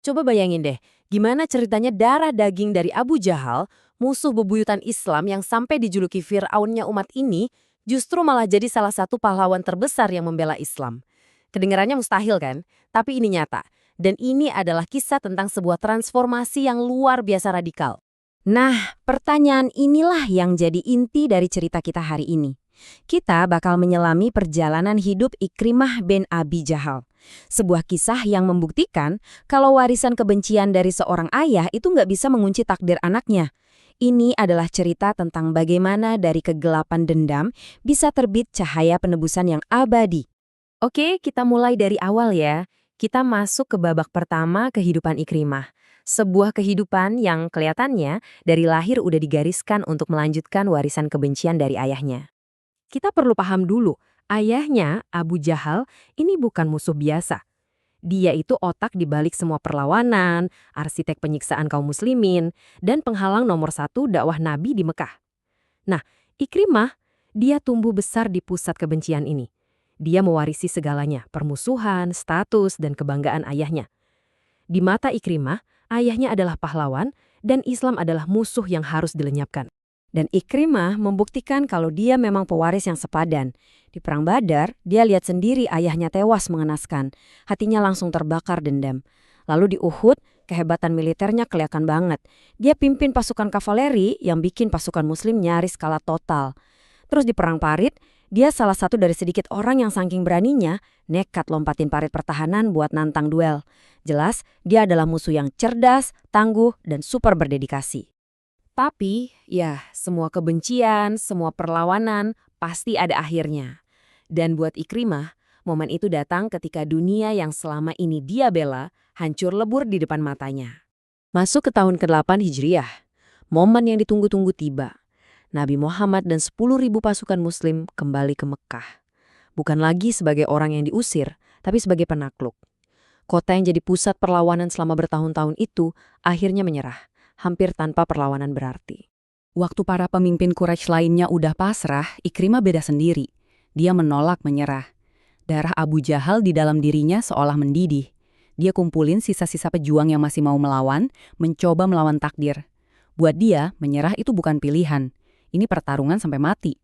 Coba bayangin deh, gimana ceritanya darah daging dari Abu Jahal, musuh bebuyutan Islam yang sampai dijuluki Fir'aunnya umat ini, justru malah jadi salah satu pahlawan terbesar yang membela Islam. Kedengarannya mustahil kan? Tapi ini nyata. Dan ini adalah kisah tentang sebuah transformasi yang luar biasa radikal. Nah, pertanyaan inilah yang jadi inti dari cerita kita hari ini. Kita bakal menyelami perjalanan hidup Ikrimah bin Abi Jahal. Sebuah kisah yang membuktikan kalau warisan kebencian dari seorang ayah itu nggak bisa mengunci takdir anaknya. Ini adalah cerita tentang bagaimana dari kegelapan dendam bisa terbit cahaya penebusan yang abadi. Oke, kita mulai dari awal ya. Kita masuk ke babak pertama kehidupan Ikrimah. Sebuah kehidupan yang kelihatannya dari lahir udah digariskan untuk melanjutkan warisan kebencian dari ayahnya. Kita perlu paham dulu, ayahnya, Abu Jahal, ini bukan musuh biasa. Dia itu otak di balik semua perlawanan, arsitek penyiksaan kaum muslimin, dan penghalang nomor satu dakwah Nabi di Mekah. Nah, Ikrimah, dia tumbuh besar di pusat kebencian ini. Dia mewarisi segalanya, permusuhan, status, dan kebanggaan ayahnya. Di mata Ikrimah, ayahnya adalah pahlawan, dan Islam adalah musuh yang harus dilenyapkan. Dan Ikrimah membuktikan kalau dia memang pewaris yang sepadan. Di Perang Badar, dia lihat sendiri ayahnya tewas mengenaskan. Hatinya langsung terbakar dendam. Lalu di Uhud, kehebatan militernya kelihatan banget. Dia pimpin pasukan kavaleri yang bikin pasukan muslim nyaris kalah total. Terus di Perang Parit, dia salah satu dari sedikit orang yang saking beraninya nekat lompatin parit pertahanan buat nantang duel. Jelas, dia adalah musuh yang cerdas, tangguh, dan super berdedikasi. Tapi, ya, semua kebencian, semua perlawanan, pasti ada akhirnya. Dan buat Ikrimah, momen itu datang ketika dunia yang selama ini dia bela, hancur lebur di depan matanya. Masuk ke tahun ke-8 Hijriah, momen yang ditunggu-tunggu tiba. Nabi Muhammad dan 10.000 pasukan muslim kembali ke Mekah. Bukan lagi sebagai orang yang diusir, tapi sebagai penakluk. Kota yang jadi pusat perlawanan selama bertahun-tahun itu akhirnya menyerah, hampir tanpa perlawanan berarti. Waktu para pemimpin Quraisy lainnya udah pasrah, Ikrimah beda sendiri. Dia menolak menyerah. Darah Abu Jahal di dalam dirinya seolah mendidih. Dia kumpulin sisa-sisa pejuang yang masih mau melawan, mencoba melawan takdir. Buat dia, menyerah itu bukan pilihan. Ini pertarungan sampai mati.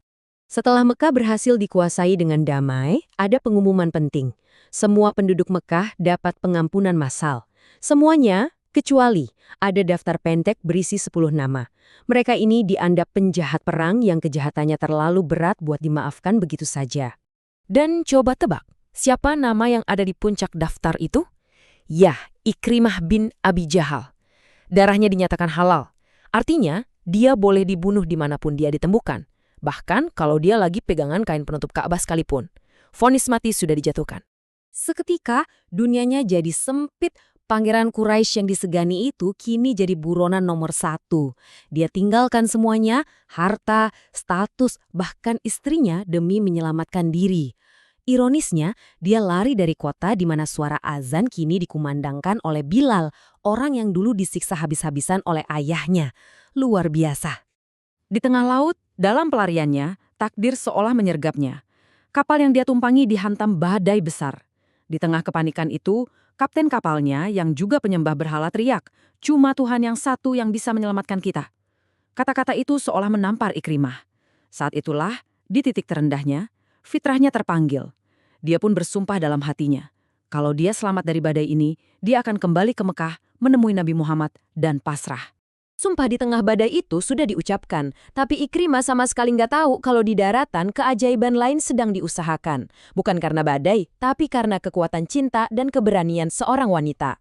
Setelah Mekah berhasil dikuasai dengan damai, ada pengumuman penting. Semua penduduk Mekah dapat pengampunan massal. Semuanya, kecuali ada daftar pendek berisi 10 nama. Mereka ini dianggap penjahat perang yang kejahatannya terlalu berat buat dimaafkan begitu saja. Dan coba tebak, siapa nama yang ada di puncak daftar itu? Ya, Ikrimah bin Abi Jahal. Darahnya dinyatakan halal. Artinya, dia boleh dibunuh dimanapun dia ditemukan. Bahkan kalau dia lagi pegangan kain penutup Ka'bah sekalipun. Vonis mati sudah dijatuhkan. Seketika, dunianya jadi sempit. Pangeran Quraisy yang disegani itu kini jadi buronan nomor 1. Dia tinggalkan semuanya, harta, status, bahkan istrinya demi menyelamatkan diri. Ironisnya, dia lari dari kota di mana suara azan kini dikumandangkan oleh Bilal, orang yang dulu disiksa habis-habisan oleh ayahnya. Luar biasa. Di tengah laut, dalam pelariannya, takdir seolah menyergapnya. Kapal yang dia tumpangi dihantam badai besar. Di tengah kepanikan itu, kapten kapalnya yang juga penyembah berhala teriak, "Cuma Tuhan yang satu yang bisa menyelamatkan kita." Kata-kata itu seolah menampar Ikrimah. Saat itulah, di titik terendahnya, fitrahnya terpanggil. Dia pun bersumpah dalam hatinya. Kalau dia selamat dari badai ini, dia akan kembali ke Mekah, menemui Nabi Muhammad, dan pasrah. Sumpah di tengah badai itu sudah diucapkan, tapi Ikrimah sama sekali nggak tahu kalau di daratan keajaiban lain sedang diusahakan. Bukan karena badai, tapi karena kekuatan cinta dan keberanian seorang wanita.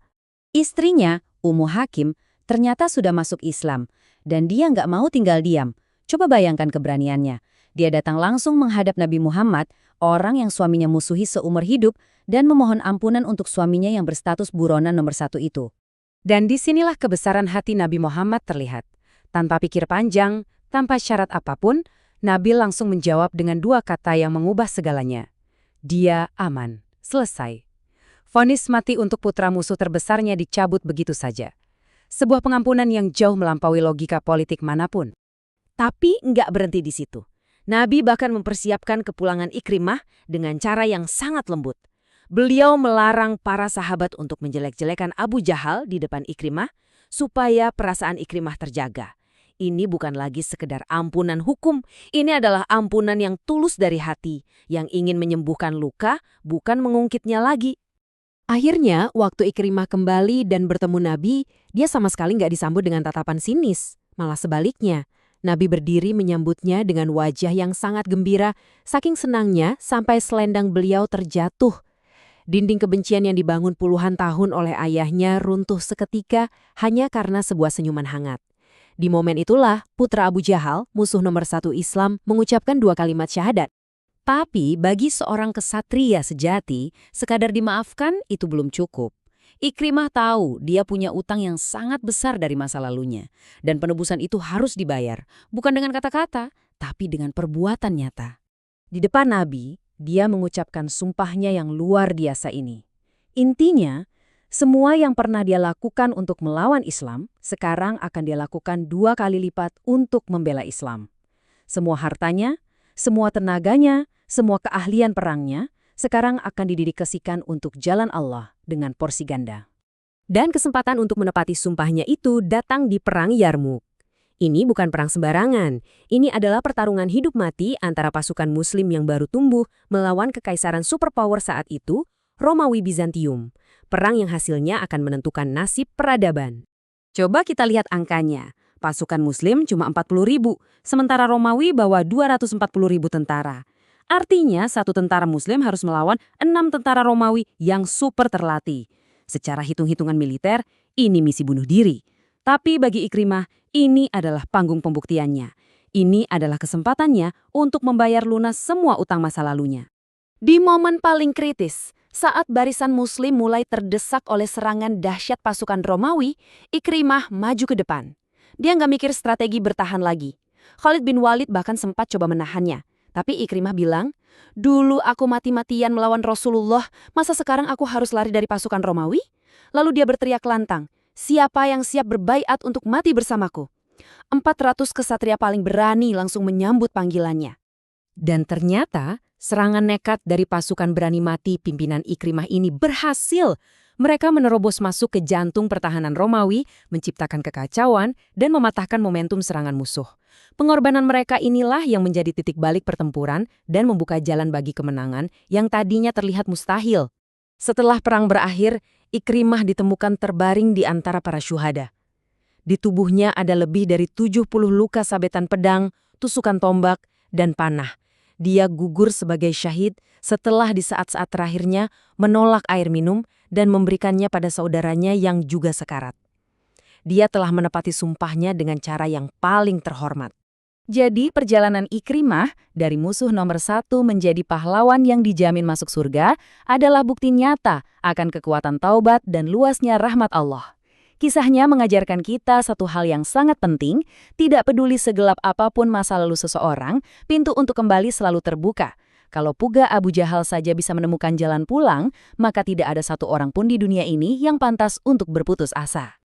Istrinya, Ummu Hakim, ternyata sudah masuk Islam, dan dia nggak mau tinggal diam. Coba bayangkan keberaniannya. Dia datang langsung menghadap Nabi Muhammad, orang yang suaminya musuhi seumur hidup, dan memohon ampunan untuk suaminya yang berstatus buronan nomor 1 itu. Dan disinilah kebesaran hati Nabi Muhammad terlihat. Tanpa pikir panjang, tanpa syarat apapun, Nabi langsung menjawab dengan 2 kata yang mengubah segalanya. Dia aman. Selesai. Vonis mati untuk putra musuh terbesarnya dicabut begitu saja. Sebuah pengampunan yang jauh melampaui logika politik manapun. Tapi nggak berhenti di situ. Nabi bahkan mempersiapkan kepulangan Ikrimah dengan cara yang sangat lembut. Beliau melarang para sahabat untuk menjelek-jelekan Abu Jahal di depan Ikrimah supaya perasaan Ikrimah terjaga. Ini bukan lagi sekedar ampunan hukum, ini adalah ampunan yang tulus dari hati, yang ingin menyembuhkan luka, bukan mengungkitnya lagi. Akhirnya, waktu Ikrimah kembali dan bertemu Nabi, dia sama sekali nggak disambut dengan tatapan sinis. Malah sebaliknya, Nabi berdiri menyambutnya dengan wajah yang sangat gembira, saking senangnya sampai selendang beliau terjatuh. Dinding kebencian yang dibangun puluhan tahun oleh ayahnya runtuh seketika hanya karena sebuah senyuman hangat. Di momen itulah, putra Abu Jahal, musuh nomor 1 Islam, mengucapkan 2 kalimat syahadat. Tapi bagi seorang kesatria sejati, sekadar dimaafkan itu belum cukup. Ikrimah tahu dia punya utang yang sangat besar dari masa lalunya. Dan penebusan itu harus dibayar, bukan dengan kata-kata, tapi dengan perbuatan nyata. Di depan Nabi, dia mengucapkan sumpahnya yang luar biasa ini. Intinya, semua yang pernah dia lakukan untuk melawan Islam, sekarang akan dia lakukan 2 kali lipat untuk membela Islam. Semua hartanya, semua tenaganya, semua keahlian perangnya, sekarang akan didedikasikan untuk jalan Allah dengan porsi ganda. Dan kesempatan untuk menepati sumpahnya itu datang di Perang Yarmuk. Ini bukan perang sembarangan. Ini adalah pertarungan hidup mati antara pasukan Muslim yang baru tumbuh melawan kekaisaran superpower saat itu, Romawi Bizantium. Perang yang hasilnya akan menentukan nasib peradaban. Coba kita lihat angkanya. Pasukan Muslim cuma 40.000, sementara Romawi bawa 240.000 tentara. Artinya, 1 tentara Muslim harus melawan 6 tentara Romawi yang super terlatih. Secara hitung-hitungan militer, ini misi bunuh diri. Tapi bagi Ikrimah, ini adalah panggung pembuktiannya. Ini adalah kesempatannya untuk membayar lunas semua utang masa lalunya. Di momen paling kritis, saat barisan Muslim mulai terdesak oleh serangan dahsyat pasukan Romawi, Ikrimah maju ke depan. Dia nggak mikir strategi bertahan lagi. Khalid bin Walid bahkan sempat coba menahannya. Tapi Ikrimah bilang, dulu aku mati-matian melawan Rasulullah, masa sekarang aku harus lari dari pasukan Romawi? Lalu dia berteriak lantang, siapa yang siap berbaiat untuk mati bersamaku? 400 kesatria paling berani langsung menyambut panggilannya. Dan ternyata, serangan nekat dari pasukan berani mati pimpinan Ikrimah ini berhasil. Mereka menerobos masuk ke jantung pertahanan Romawi, menciptakan kekacauan, dan mematahkan momentum serangan musuh. Pengorbanan mereka inilah yang menjadi titik balik pertempuran dan membuka jalan bagi kemenangan yang tadinya terlihat mustahil. Setelah perang berakhir, Ikrimah ditemukan terbaring di antara para syuhada. Di tubuhnya ada lebih dari 70 luka sabetan pedang, tusukan tombak, dan panah. Dia gugur sebagai syahid setelah di saat-saat terakhirnya menolak air minum dan memberikannya pada saudaranya yang juga sekarat. Dia telah menepati sumpahnya dengan cara yang paling terhormat. Jadi perjalanan Ikrimah dari musuh nomor 1 menjadi pahlawan yang dijamin masuk surga adalah bukti nyata akan kekuatan taubat dan luasnya rahmat Allah. Kisahnya mengajarkan kita satu hal yang sangat penting, tidak peduli segelap apapun masa lalu seseorang, pintu untuk kembali selalu terbuka. Kalau Puga Abu Jahal saja bisa menemukan jalan pulang, maka tidak ada satu orang pun di dunia ini yang pantas untuk berputus asa.